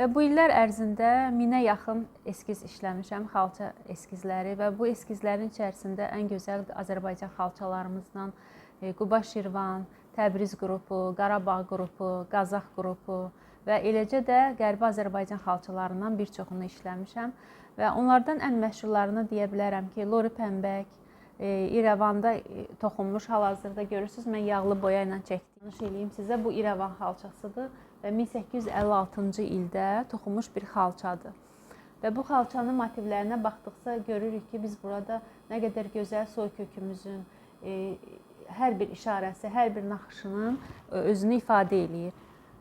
Və bu illər ərzində 1000-ə yaxın eskiz işləmişəm, xalça eskizləri və bu eskizlərin içərisində ən gözəl Azərbaycan xalçalarımızdan Quba Şirvan, Təbriz qrupu, Qarabağ qrupu, Qazax qrupu və eləcə də Qərbi Azərbaycan xalçalarından bir çoxunu işləmişəm. Və onlardan ən məşhurlarını deyə bilərəm ki, Lori Pəmbək, İrəvanda toxunmuş hal-hazırda görürsünüz, mən yağlı boya ilə çəkdim. Tanış eləyim sizə, bu İrəvan xalçasıdır və 1856-cı ildə toxunmuş bir xalçadır. Və bu xalçanın motivlərinə baxdıqca görürük ki, biz burada nə qədər gözəl soy kökümüzün hər bir işarəsi, hər bir naxışının özünü ifadə eləyir.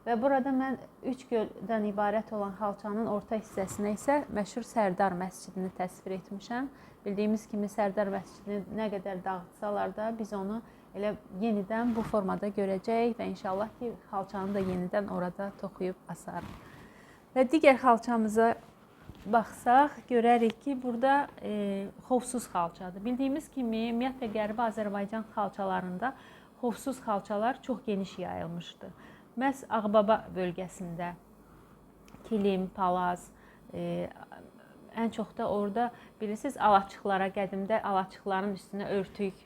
Və burada mən 3 göldən ibarət olan xalçanın orta hissəsinə isə məşhur Sərdar məscidini təsvir etmişəm. Bildiyimiz kimi Sərdar məscidini nə qədər dağıtsalar da biz onu elə yenidən bu formada görəcəyik və inşallah ki, xalçanı da yenidən orada toxuyub asarıq. Və digər xalçamıza baxsaq, görərik ki, burada xovsuz xalçadır. Bildiyimiz kimi, ümumiyyətlə Qərbi Azərbaycan xalçalarında xovsuz xalçalar çox geniş yayılmışdır. Məhz Ağbaba bölgəsində kilim, palaz, ən çox da orada bilirsiniz alaçıqlara, qədimdə alaçıqların üstünə örtük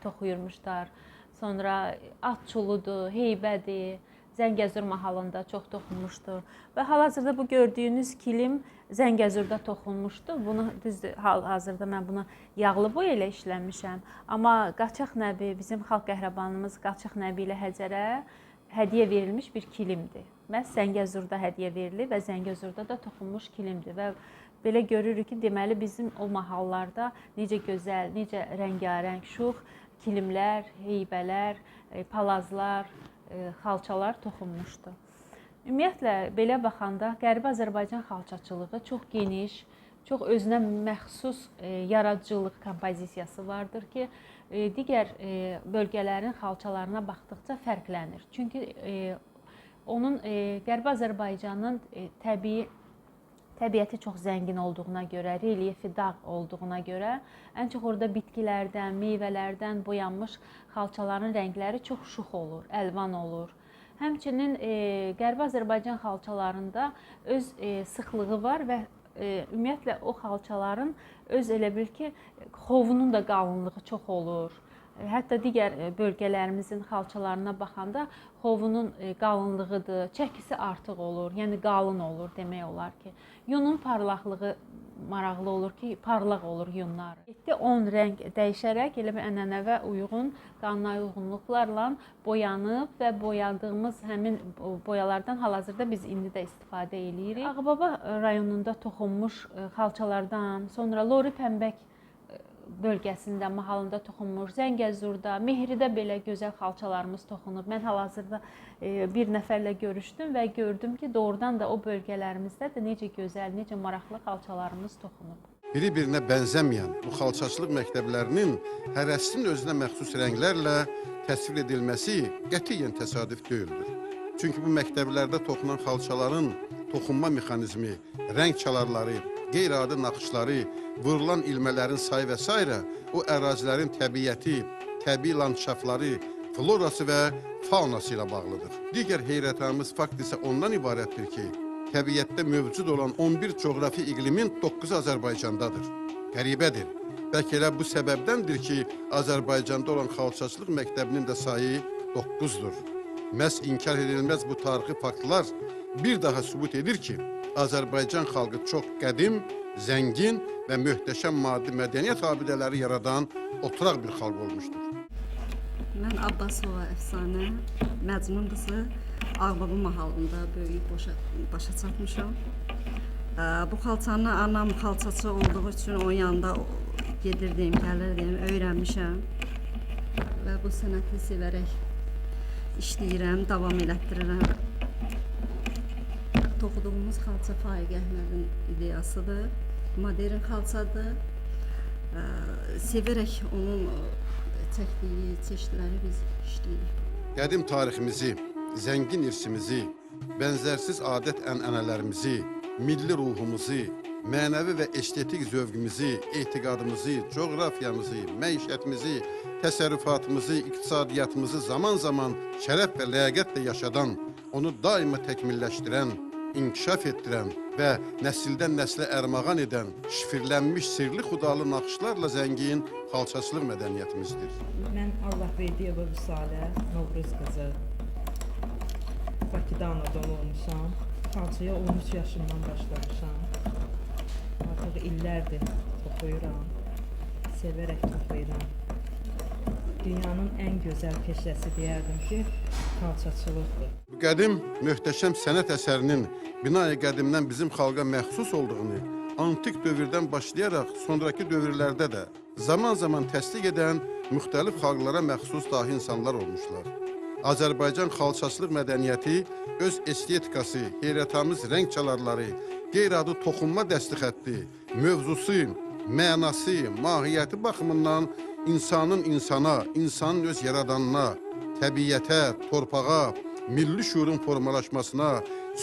toxuyurmuşlar. Sonra Atçuludur, Heybədir, Zəngəzur mahalında çox toxunmuşdur. Və hal-hazırda bu gördüyünüz kilim Zəngəzurda toxunmuşdur. Bunu düzdür, hal-hazırda mən bunu yağlı boya ilə işləmişəm. Amma Qaçaq Nəbi, bizim xalq qəhrəmanımız Qaçaq Nəbi ilə Həcərə hədiyyə verilmiş bir kilimdir. Məhz Zəngəzurda hədiyyə verilib və Zəngəzurda da toxunmuş kilimdir. Və belə görürük ki, deməli bizim o mahallarda necə gözəl, necə rəngarəng, şux kilimlər, heybələr, palazlar, xalçalar toxunmuşdur. Ümumiyyətlə, belə baxanda Qərbi Azərbaycan xalçaçılığı çox geniş, çox özünə məxsus yaradıcılıq kompozisiyası vardır ki, digər bölgələrin xalçalarına baxdıqca fərqlənir. Çünki onun Qərbi Azərbaycanın təbiəti çox zəngin olduğuna görə, relyefi dağ olduğuna görə ən çox orada bitkilərdən, meyvələrdən boyanmış xalçaların rəngləri çox şux olur, əlvan olur. Həmçinin Qərbi Azərbaycan xalçalarında öz sıxlığı var və ümumiyyətlə o xalçaların öz elə bil ki, xovunun da qalınlığı çox olur. Hətta digər bölgələrimizin xalçalarına baxanda xovunun qalınlığıdır, çəkisi artıq olur, yəni qalın olur demək olar ki. Yunun parlaqlığı maraqlı olur ki, parlaq olur yunlar. 7-10 rəng dəyişərək elə bir ənənəvə uyğun, qanuna uyğunluqlarla boyanıb və boyadığımız həmin boyalardan hal-hazırda biz indi də istifadə edirik. Ağbaba rayonunda toxunmuş xalçalardan, sonra Lori Pəmbək bölgəsində, mahalında toxunmuş, Zəngəzurda, Mehridə belə gözəl xalçalarımız toxunub. Mən hal-hazırda bir nəfərlə görüşdüm və gördüm ki, doğrudan da o bölgələrimizdə də necə gözəl, necə maraqlı xalçalarımız toxunub. Bir-birinə bənzəməyən bu xalçaçılıq məktəblərinin hərəsinin özünə məxsus rənglərlə təsvir edilməsi qətiyyən təsadüf deyildir. Çünki bu məktəblərdə toxunan xalçaların toxunma mexanizmi, rəng çalarları, qeyri-adi naxışları, vurulan ilmələrin sayı və s. o ərazilərin təbiəti, təbii landşafları, florası və faunası ilə bağlıdır. Digər heyrətamiz fakt isə ondan ibarətdir ki, təbiətdə mövcud olan 11 coğrafi iqlimin 9-u Azərbaycandadır. Qəribədir. Bəlkə elə bu səbəbdəndir ki, Azərbaycanda olan xalçaçılıq məktəbinin də sayı 9-dur. Məhz inkar edilməz bu tarixi faktlar bir daha sübut edir ki, Azərbaycan xalqı çox qədim, zəngin və möhtəşəm maddi mədəniyyət abidələri yaradan oturaq bir xalq olmuşdur. Mən Abbasova Əfsanə, Məcnun qızı Ağbaba mahalında böyüyüb başa çatmışam. Bu xalçanı anam xalçaçı olduğu üçün onun yanında gedirdim, gəlirdim, öyrənmişəm. Və bu sənəti sevərək işləyirəm, davam elətdirirəm. Toxuduğumuz xalça Faiq Əhmədin ideyasıdır. Modern xalçadır. Sevərək onun çəkdiyi çeşidləri biz işləyirik. Qədim tariximizi, zəngin irsimizi, bənzərsiz adət-ənənələrimizi, milli ruhumuzu, mənəvi və estetik zövqümüzü, etiqadımızı, coğrafiyamızı, məişətimizi, təsərrüfatımızı, iqtisadiyyatımızı zaman-zaman şərəf və ləyaqətlə yaşadan, onu daima təkmilləşdirən, inkişaf etdirən və nəsildən nəslə ərmağan edən şifirlənmiş sirli xudalı naxışlarla zəngin xalçaçılıq mədəniyyətimizdir. Mən Allahverdiyeva Vüsalə, Novruz qızı. Bakıda anadan olmuşam. Xalçaya 13 yaşımdan başlamışam. Artıq illərdir toxuyuram. Sevərək toxuyuram. Dünyanın ən gözəl peşəsi deyərdim ki, xalçaçılıqdır. Bu qədim, möhtəşəm sənət əsərinin bina-i qədimdən bizim xalqa məxsus olduğunu antik dövrdən başlayaraq sonraki dövrlərdə də zaman-zaman təsdiq edən müxtəlif xalqlara məxsus dahi insanlar olmuşlar. Azərbaycan xalçaçılıq mədəniyyəti öz estetikası, heyrətamiz rəng çalarları, qeyri-adi toxunma dəstixətti, mövzusu, mənası, mahiyyəti baxımından insanın insana, insanın öz yaradanına, təbiətə, torpağa, milli şuurun formalaşmasına,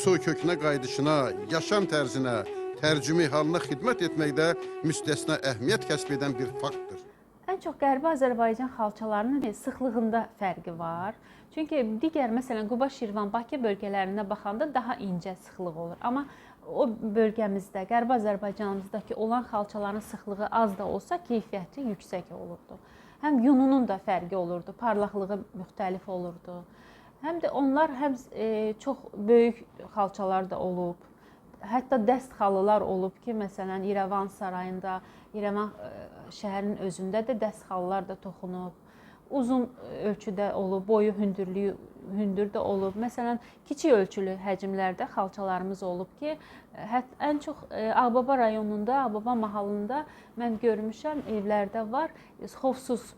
soykökünə qayıdışına, yaşam tərzinə, tərcümi halına xidmət etməkdə müstəsna əhəmiyyət kəsb edən bir faktdır. Ən çox Qərbi Azərbaycan xalçalarının sıxlığında fərqi var. Çünki digər, məsələn, Quba, Şirvan, Bakı bölgələrinə baxanda daha incə sıxlıq olur. Amma o bölgəmizdə, Qərbi Azərbaycanımızdakı olan xalçaların sıxlığı az da olsa keyfiyyəti yüksək olurdu. Həm yununun da fərqi olurdu, parlaqlığı müxtəlif olurdu. Həm də onlar çox böyük xalçalar da olub. Hətta dəst xalılar olub ki, məsələn, İrəvan sarayında, İrəvan şəhərinin özündə də dəst xalılar da toxunub. Uzun ölçüdə olub, boyu hündür də olub. Məsələn, kiçik ölçülü həcmlərdə xalçalarımız olub ki, ən çox Ağbaba rayonunda, Ağbaba mahallında mən görmüşəm, evlərdə var xovsuz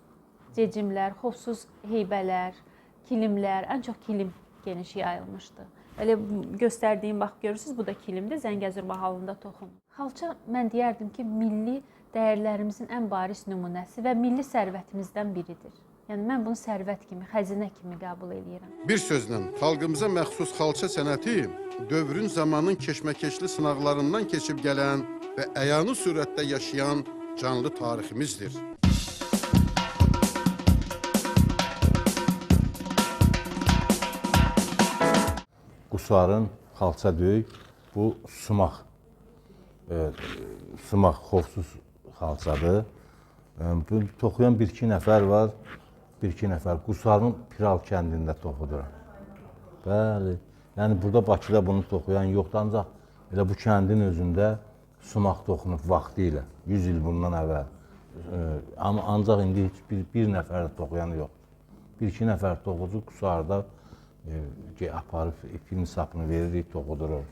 cecimlər, xovsuz heybələr, kilimlər, ən çox kilim geniş yayılmışdı. Elə göstərdiyim, bax görürsünüz, bu da kilimdir, Zəngəzur mahallında toxunub. Xalça, mən deyərdim ki, milli dəyərlərimizin ən bariz nümunəsi və milli sərvətimizdən biridir. Yəni, mən bunu sərvət kimi, xəzinə kimi qəbul edirəm. Bir sözlə, xalqımıza məxsus xalça sənəti dövrün zamanın keşməkeşli sınaqlarından keçib gələn və əyani surətdə yaşayan canlı tariximizdir. Qusarın xalça döyük, bu sumaq, xovsuz xalçadır. Toxuyan bir-iki nəfər var, bir-iki nəfər Qusarın Piral kəndində toxudur. Bəli, yəni burada Bakıda bunu toxuyan yoxdur, ancaq elə bu kəndin özündə sumaq toxunub vaxtı ilə, 100 il bundan əvvəl. Amma ancaq indi heç bir nəfər toxuyanı yoxdur. Bir-iki nəfər toxucu Qusarda aparıb ipinin sapını veririk, toxuduruq.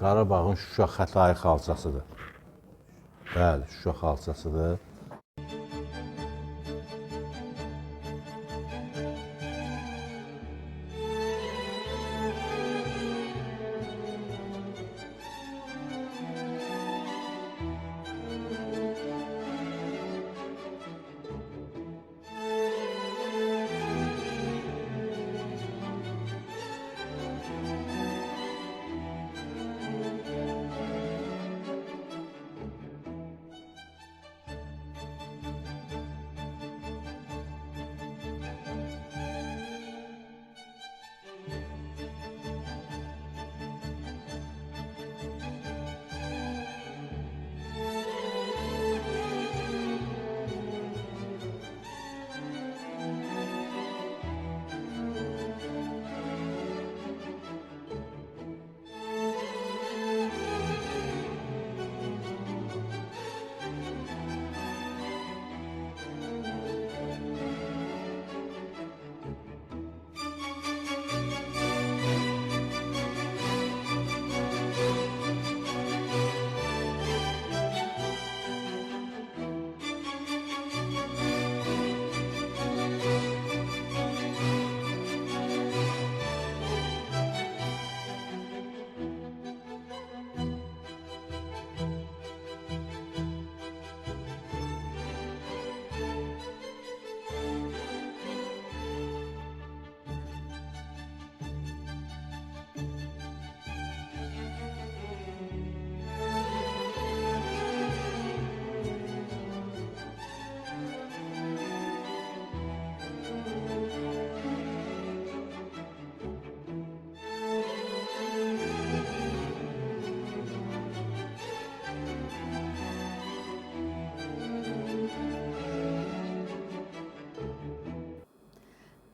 Qarabağın Şuşa Xətai xalçasıdır. Bəli, Şuşa xalçasıdır.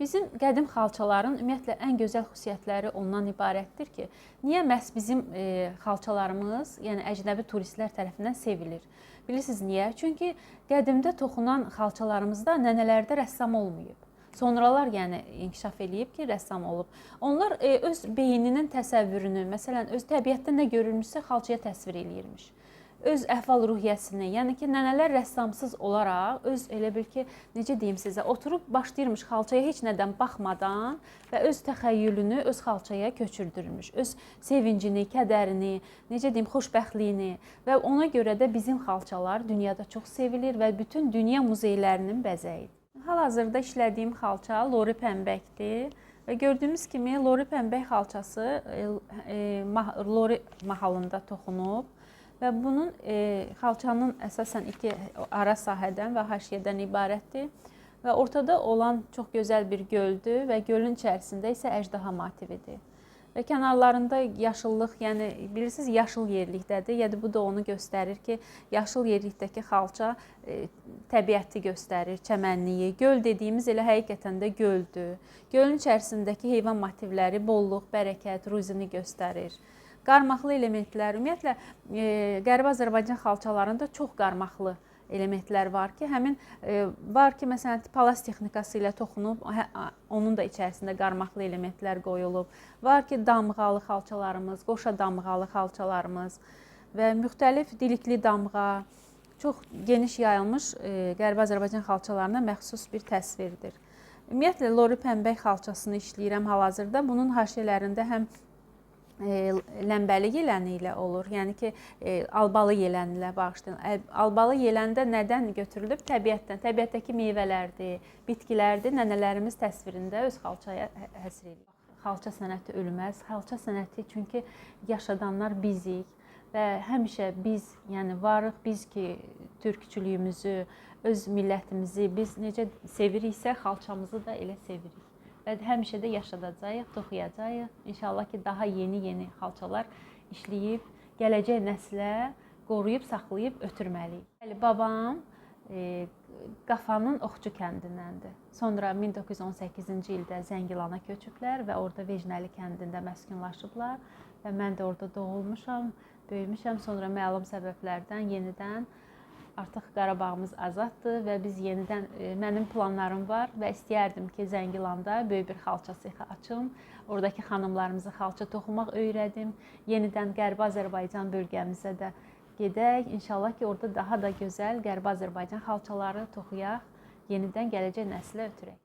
bizim qədim xalçaların ümumiyyətlə ən gözəl xüsusiyyətləri ondan ibarətdir ki, niyə məhz bizim xalçalarımız, yəni əcnəbi turistlər tərəfindən sevilir? Bilirsiniz niyə? Çünki qədimdə toxunan xalçalarımızda nənələrdə rəssam olmayıb. Sonralar yəni inkişaf eləyib ki, rəssam olub. Onlar öz beyninin təsəvvürünü, məsələn, öz təbiətdə nə görülmüşsə xalçaya təsvir eləyirmiş. Öz əhval-ruhiyyəsini, yəni ki, nənələr rəssamsız olaraq öz elə bil ki, necə deyim sizə, oturub başlayırmış xalçaya heç nədən baxmadan və öz təxəyyülünü öz xalçaya köçürdürmüş. Öz sevincini, kədərini, necə deyim, xoşbəxtliyini və ona görə də bizim xalçalar dünyada çox sevilir və bütün dünya muzeylərinin bəzəyidir. Hal-hazırda işlədiyim xalça lori pəmbəkdir və gördüyümüz kimi lori pəmbək xalçası lori mahalında toxunub. Və bunun xalçanın əsasən iki ara sahədən və haşiyədən ibarətdir və ortada olan çox gözəl bir göldür və gölün içərisində isə əjdaha motividir. Və kənarlarında yaşıllıq, yəni bilirsiniz, yaşıl yerlikdədir. Yəni bu da onu göstərir ki, yaşıl yerlikdəki xalça təbiəti göstərir, çəmənliyi. Göl dediyimiz elə həqiqətən də göldür. Gölün içərisindəki heyvan motivləri bolluq, bərəkət, ruzini göstərir. Qarmaqlı elementlər, ümumiyyətlə Qərbi Azərbaycan xalçalarında çox qarmaqlı elementlər var ki, var ki, məsələn, palas texnikası ilə toxunub, onun da içərisində qarmaqlı elementlər qoyulub. Var ki, damğalı xalçalarımız, qoşa damğalı xalçalarımız və müxtəlif dilikli damğa, çox geniş yayılmış Qərbi Azərbaycan xalçalarına məxsus bir təsvirdir. Ümumiyyətlə, lori pəmbək xalçasını işləyirəm hal-hazırda. Bunun haşiyələrində həm ləmbəli yeləni ilə olur. Yəni ki, albalı yeləni ilə bağışlayın. Albalı yeləndə nədən götürülüb? Təbiətdən. Təbiətdəki meyvələrdir, bitkilərdir. Nənələrimiz təsvirində öz xalçaya həsr edir. Xalça sənəti ölməz. Xalça sənəti çünki yaşadanlar bizik və həmişə biz, yəni varıq, biz ki, türkçülüyümüzü, öz millətimizi biz necə seviriksə, xalçamızı da elə sevirik. Və həmişə də yaşadacağıq, toxuyacağıq. İnşallah ki, daha yeni xalçalar işləyib, gələcək nəslə qoruyub, saxlayıb ötürməliyik. Babam Qafanın Oxçu kəndindəndir. Sonra 1918-ci ildə Zəngilana köçüblər və orada Vecnəli kəndində məskunlaşıblar və mən də orada doğulmuşam, böyümüşəm. Sonra məlum səbəblərdən yenidən artıq Qarabağımız azaddır və biz yenidən, mənim planlarım var və istəyərdim ki, Zəngilanda böyük bir xalça sexi açım. Oradakı xanımlarımızı xalça toxumaq öyrədim. Yenidən Qərbi Azərbaycan bölgəmizə də gedək. İnşallah ki, orada daha da gözəl Qərbi Azərbaycan xalçaları toxuyaq, yenidən gələcək nəslə ötürək.